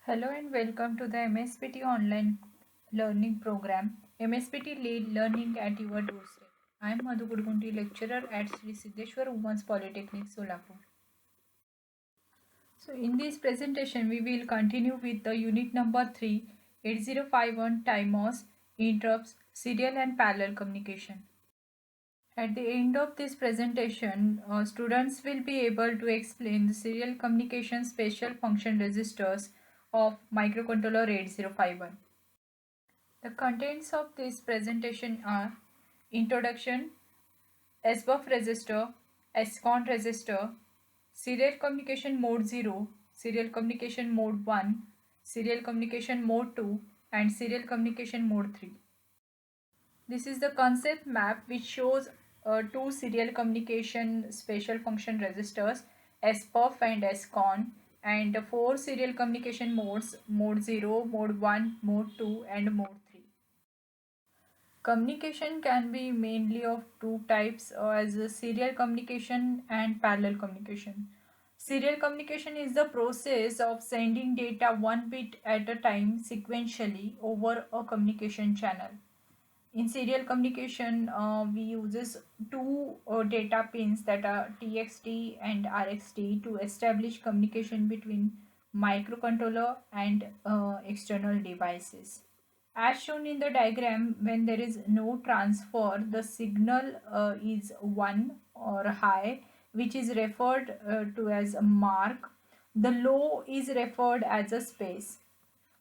Hello and welcome to the MSPT online learning program, MSPT Lead Learning at Your Doorstep. I am Madhu Gudgunti, lecturer at Sri Siddheshwar Women's Polytechnic, Solapur. So, in this presentation, we will continue with the unit number 3, 8051 timers, interrupts, serial and parallel communication. At the end of this presentation, students will be able to explain the serial communication special function registers of microcontroller 8051. The contents of this presentation are introduction, SBUF register, SCON register, serial communication mode 0, serial communication mode 1, serial communication mode 2, and serial communication mode 3. This is the concept map which shows two serial communication special function registers, SPUF and SCON, and four serial communication modes, mode 0, mode 1, mode 2, and mode 3. Communication can be mainly of two types as serial communication and parallel communication. Serial communication is the process of sending data one bit at a time sequentially over a communication channel. In serial communication, we uses two data pins that are TXT and RXT to establish communication between microcontroller and external devices. As shown in the diagram, when there is no transfer, the signal is 1 or high, which is referred to as a mark. The low is referred as a space.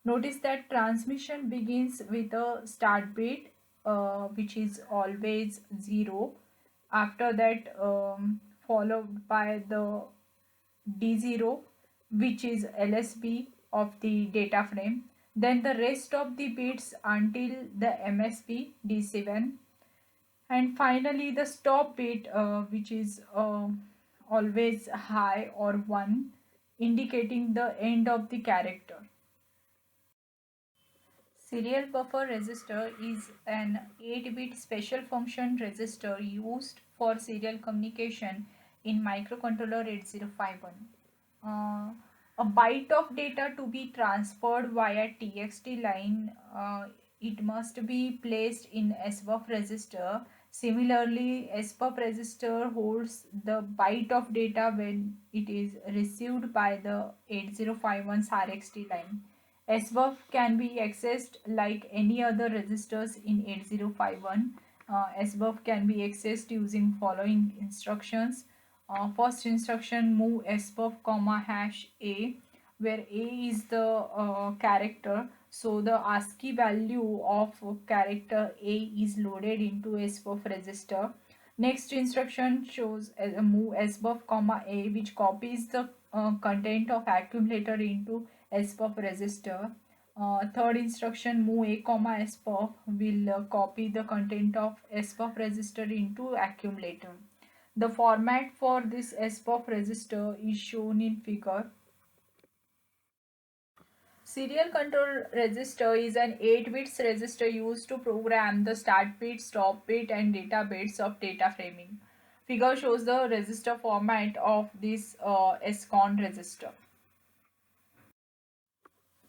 Notice that transmission begins with a start bit, which is always 0. After that, followed by the D0, which is LSB of the data frame. Then the rest of the bits until the MSB D7. And finally, the stop bit, which is always high or 1, indicating the end of the character. Serial buffer register is an 8-bit special function register used for serial communication in microcontroller 8051. Uh, a byte of data to be transferred via TXT line, it must be placed in SBUF register. Similarly, SBUF register holds the byte of data when it is received by the 8051's RXT line. SBUF can be accessed like any other registers in 8051. SBUF can be accessed using following instructions. First instruction, move SBUF comma hash A, where A is the character, so the ASCII value of character A is loaded into SBUF register. Next instruction shows a move SBUF comma A, which copies the content of accumulator into SBUF register. Third instruction, move A comma SBUF, will copy the content of SBUF register into accumulator. The format for this SBUF register is shown in figure. Serial control register is an 8-bit register used to program the start bit, stop bit, and data bits of data framing. Figure shows the register format of this SCON register.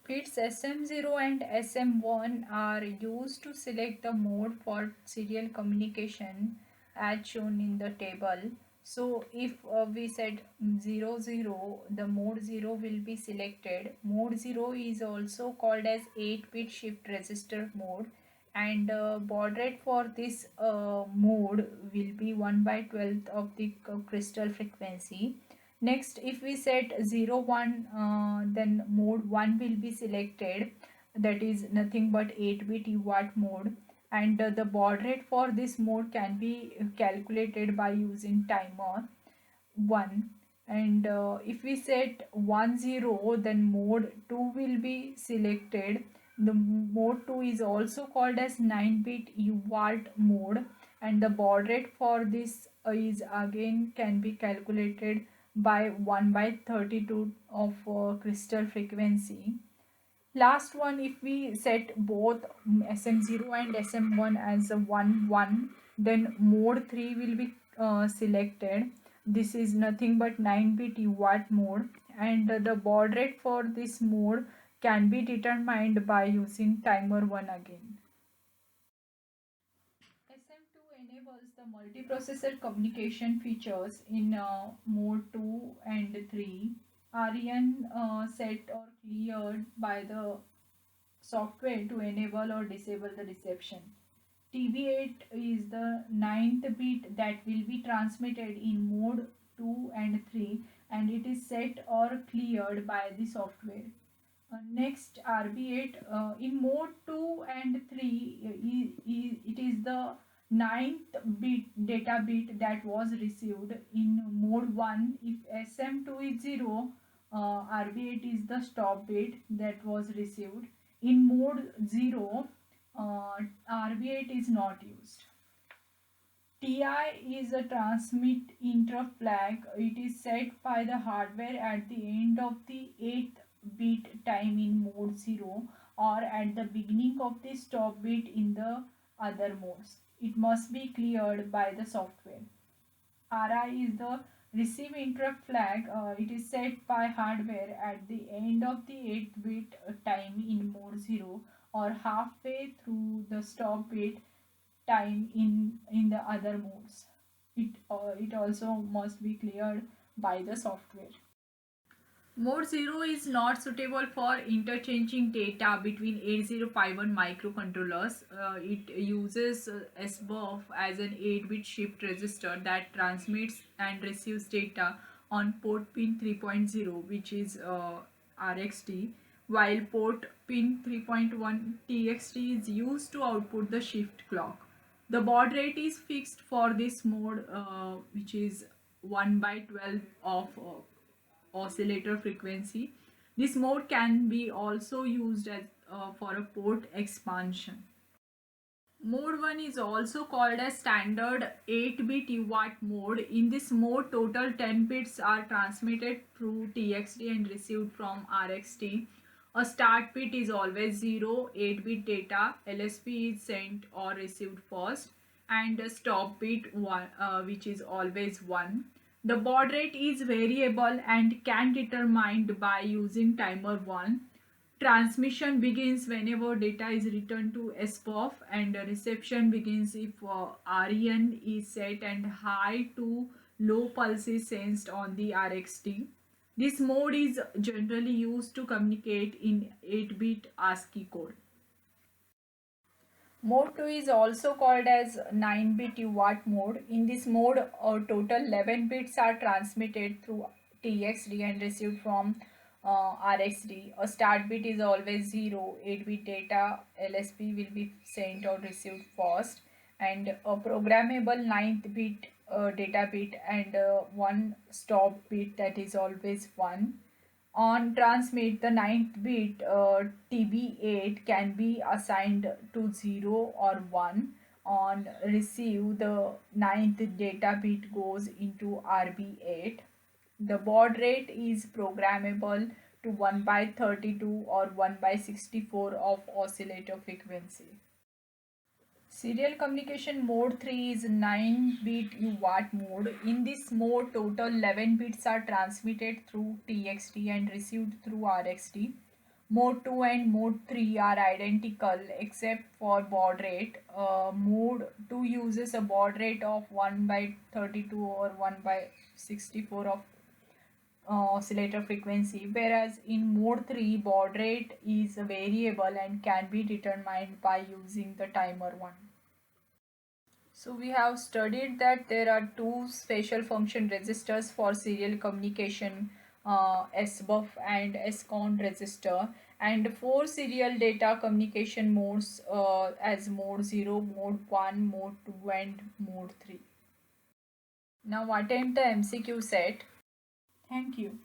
Bits SM0 and SM1 are used to select the mode for serial communication as shown in the table. So if we set 00, the mode 0 will be selected. Mode 0 is also called as 8-bit shift register mode, and baud rate for this mode will be 1 by 12th of the crystal frequency. Next, if we set 0 1, then mode 1 will be selected, that is nothing but 8-bit UART mode, and the baud rate for this mode can be calculated by using timer 1. And if we set 1 0, then mode 2 will be selected. The mode 2 is also called as 9-bit UART mode, and the baud rate for this is again can be calculated by 1 by 32 of crystal frequency. Last one, if we set both SM0 and SM1 as a 1 1, then mode 3 will be selected. This is nothing but 9-bit UART mode, and the baud rate for this mode can be determined by using timer 1 again. SM2 enables the multiprocessor communication features in mode 2 and 3. REN set or cleared by the software to enable or disable the reception. TB8 is the ninth bit that will be transmitted in mode 2 and 3, and it is set or cleared by the software. Next, RB8 in mode 2 and 3, it is the ninth bit data bit that was received. In mode 1, if SM2 is 0, RB8 is the stop bit that was received. In mode 0, RB8 is not used. TI is a transmit interrupt flag. It is set by the hardware at the end of the 8th bit time in mode 0 or at the beginning of the stop bit in the other modes. It must be cleared by the software. RI is the receive interrupt flag. It is set by hardware at the end of the 8th bit time in mode 0 or halfway through the stop bit time in the other modes. It also must be cleared by the software. Mode 0 is not suitable for interchanging data between 8051 microcontrollers. It uses SBUF as an 8-bit shift register that transmits and receives data on port pin 3.0, which is RxD, while port pin 3.1 TXT is used to output the shift clock. The baud rate is fixed for this mode, which is 1 by 12 of oscillator frequency. This mode can be also used as for a port expansion. Mode 1 is also called as standard 8-bit UART mode. In this mode, total 10 bits are transmitted through TXT and received from RxT. A start bit is always 0, 8-bit data, LSB is sent or received first, and a stop bit 1, which is always 1. The baud rate is variable and can be determined by using timer 1. Transmission begins whenever data is returned to SPOF, and reception begins if REN is set and high to low pulse is sensed on the RxT. This mode is generally used to communicate in 8-bit ASCII code. Mode 2 is also called as 9-bit UART mode. In this mode, a total 11 bits are transmitted through TXD and received from RxD. A start bit is always 0, 8-bit data, LSB will be sent or received first, and a programmable 9th bit data bit and one stop bit that is always 1. On transmit, the ninth bit TB8 can be assigned to 0 or 1. On receive, the ninth data bit goes into RB8. The baud rate is programmable to 1 by 32 or 1 by 64 of oscillator frequency. Serial communication mode 3 is 9-bit UART mode. In this mode, total 11 bits are transmitted through TXT and received through RxT. Mode 2 and Mode 3 are identical except for baud rate. Mode 2 uses a baud rate of 1 by 32 or 1 by 64 of oscillator frequency, whereas in mode 3 baud rate is variable and can be determined by using the timer 1. So we have studied that there are two special function registers for serial communication, SBUF and SCON register, and four serial data communication modes as mode 0, mode 1, mode 2 and mode 3. Now attempt the MCQ set. Thank you.